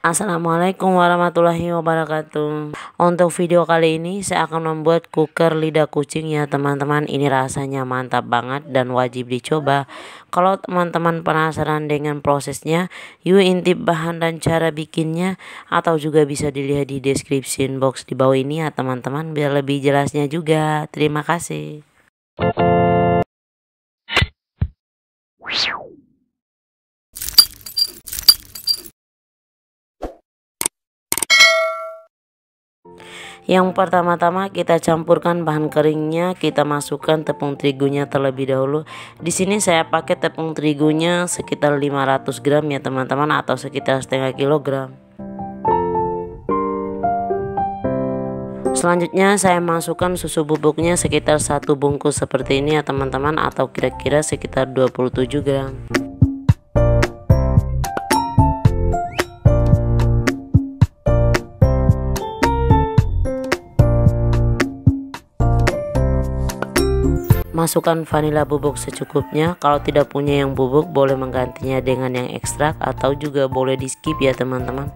Assalamualaikum warahmatullahi wabarakatuh. Untuk video kali ini saya akan membuat cooker lidah kucing ya teman-teman. Ini rasanya mantap banget dan wajib dicoba. Kalau teman-teman penasaran dengan prosesnya, yuk intip bahan dan cara bikinnya, atau juga bisa dilihat di description box di bawah ini ya teman-teman, biar lebih jelasnya juga. Terima kasih. Yang pertama-tama kita campurkan bahan keringnya, kita masukkan tepung terigunya terlebih dahulu. Di sini saya pakai tepung terigunya sekitar 500 gram ya teman-teman, atau sekitar setengah kilogram. Selanjutnya saya masukkan susu bubuknya sekitar 1 bungkus seperti ini ya teman-teman, atau kira-kira sekitar 27 gram. Masukkan vanila bubuk secukupnya. Kalau tidak punya yang bubuk, boleh menggantinya dengan yang ekstrak, atau juga boleh di skip ya teman-teman.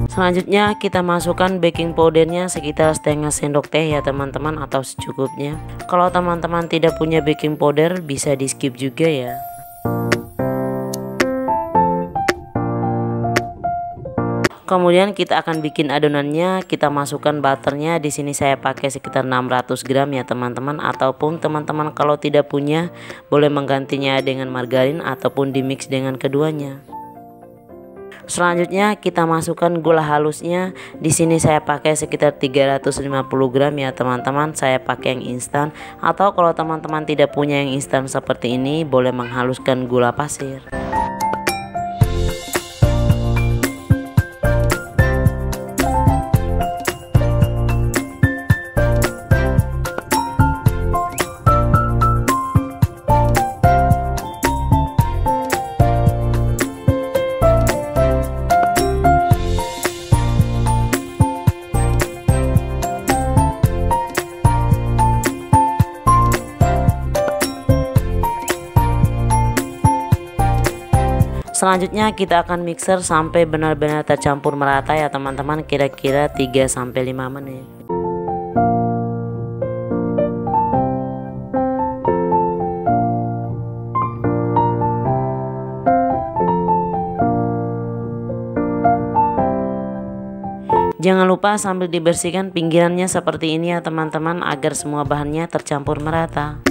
Selanjutnya kita masukkan baking powdernya sekitar setengah sendok teh ya teman-teman, atau secukupnya. Kalau teman-teman tidak punya baking powder, bisa di skip juga ya. Kemudian kita akan bikin adonannya. Kita masukkan butternya. Di sini saya pakai sekitar 600 gram ya teman-teman, ataupun teman-teman kalau tidak punya boleh menggantinya dengan margarin ataupun dimix dengan keduanya. Selanjutnya kita masukkan gula halusnya. Di sini saya pakai sekitar 350 gram ya teman-teman. Saya pakai yang instan, atau kalau teman-teman tidak punya yang instan seperti ini, boleh menghaluskan gula pasir. Selanjutnya kita akan mixer sampai benar-benar tercampur merata ya teman-teman, kira-kira 3-5 menit. Jangan lupa sambil dibersihkan pinggirannya seperti ini ya teman-teman, agar semua bahannya tercampur merata.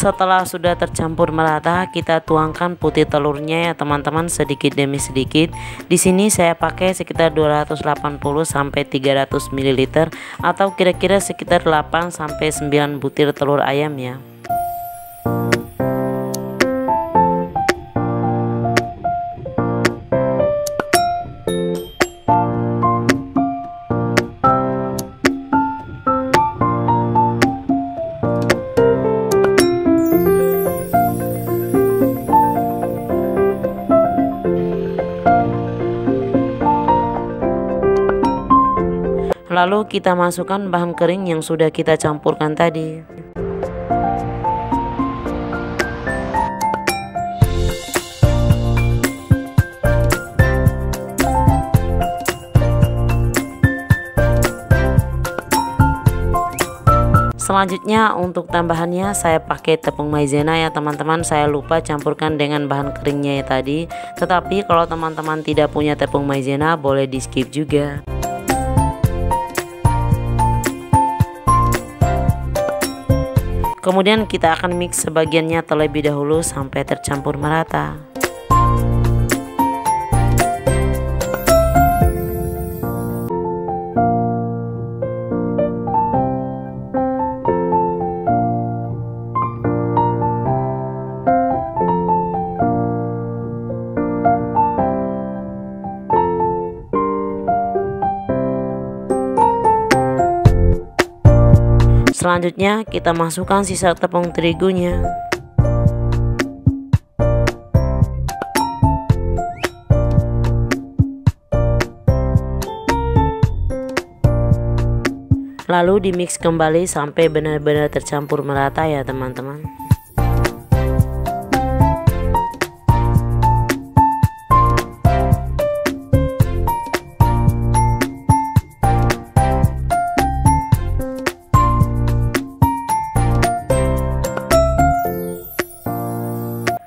Setelah sudah tercampur merata, kita tuangkan putih telurnya ya teman-teman, sedikit demi sedikit. Di sini saya pakai sekitar 280 sampai 300 ml, atau kira-kira sekitar 8 sampai 9 butir telur ayam ya. Lalu kita masukkan bahan kering yang sudah kita campurkan tadi. Selanjutnya untuk tambahannya saya pakai tepung maizena ya teman-teman. Saya lupa campurkan dengan bahan keringnya ya tadi. Tetapi kalau teman-teman tidak punya tepung maizena, boleh di skip juga. Kemudian kita akan mix sebagiannya terlebih dahulu sampai tercampur merata. Selanjutnya kita masukkan sisa tepung terigunya. Lalu dimix kembali sampai benar-benar tercampur merata ya teman-teman.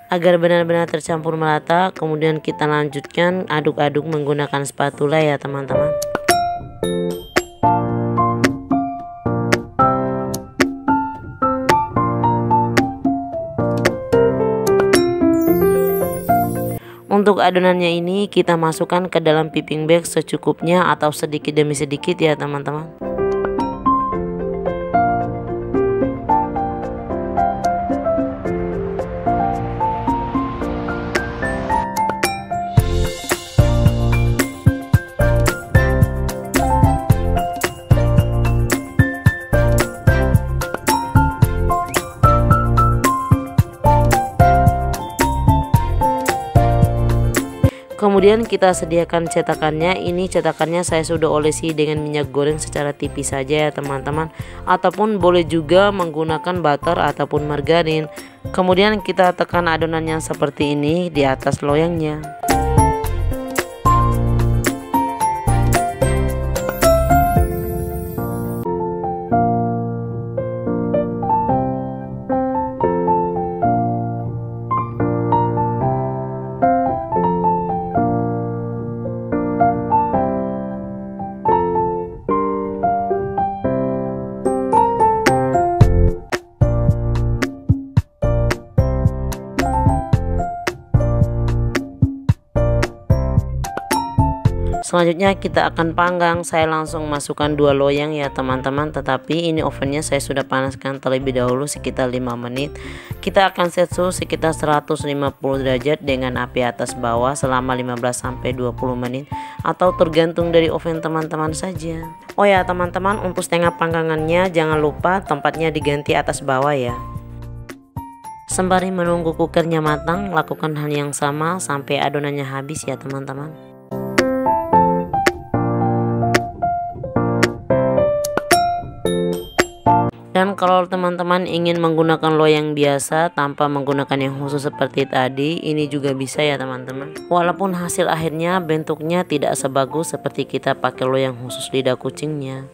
Agar benar-benar tercampur merata, kemudian kita lanjutkan aduk-aduk menggunakan spatula ya teman-teman. Untuk adonannya ini kita masukkan ke dalam piping bag secukupnya atau sedikit demi sedikit ya teman-teman. Kemudian kita sediakan cetakannya. Ini cetakannya saya sudah olesi dengan minyak goreng secara tipis saja ya teman-teman, ataupun boleh juga menggunakan butter ataupun margarin. Kemudian kita tekan adonannya seperti ini di atas loyangnya. Selanjutnya kita akan panggang. Saya langsung masukkan 2 loyang ya teman-teman, tetapi ini ovennya saya sudah panaskan terlebih dahulu sekitar 5 menit. Kita akan set suhu sekitar 150 derajat dengan api atas bawah selama 15-20 menit, atau tergantung dari oven teman-teman saja. Oh ya teman-teman, untuk setengah panggangannya jangan lupa tempatnya diganti atas bawah ya. Sembari menunggu kukernya matang, lakukan hal yang sama sampai adonannya habis ya teman-teman. Dan kalau teman-teman ingin menggunakan loyang biasa tanpa menggunakan yang khusus seperti tadi, ini juga bisa ya teman-teman. Walaupun hasil akhirnya bentuknya tidak sebagus seperti kita pakai loyang khusus lidah kucingnya.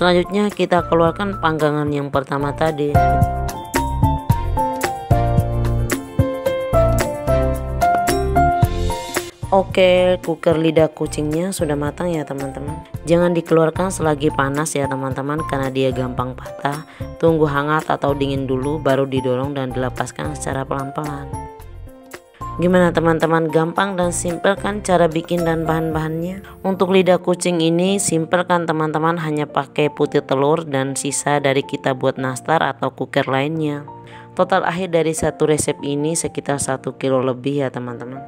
Selanjutnya kita keluarkan panggangan yang pertama tadi. Oke, cooker lidah kucingnya sudah matang ya teman-teman. Jangan dikeluarkan selagi panas ya teman-teman, karena dia gampang patah. Tunggu hangat atau dingin dulu baru didorong dan dilepaskan secara pelan-pelan. Gimana teman-teman, gampang dan simpel kan cara bikin dan bahan-bahannya? Untuk lidah kucing ini simpel kan teman-teman, hanya pakai putih telur dan sisa dari kita buat nastar atau cooker lainnya. Total akhir dari satu resep ini sekitar 1 kilo lebih ya teman-teman.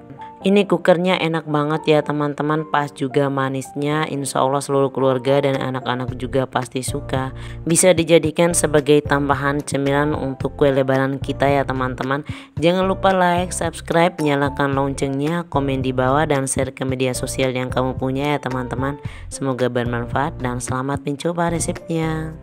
Ini cookernya enak banget ya teman-teman, pas juga manisnya. Insya Allah seluruh keluarga dan anak-anak juga pasti suka. Bisa dijadikan sebagai tambahan cemilan untuk kue lebaran kita ya teman-teman. Jangan lupa like, subscribe, nyalakan loncengnya, komen di bawah, dan share ke media sosial yang kamu punya ya teman-teman. Semoga bermanfaat dan selamat mencoba resepnya.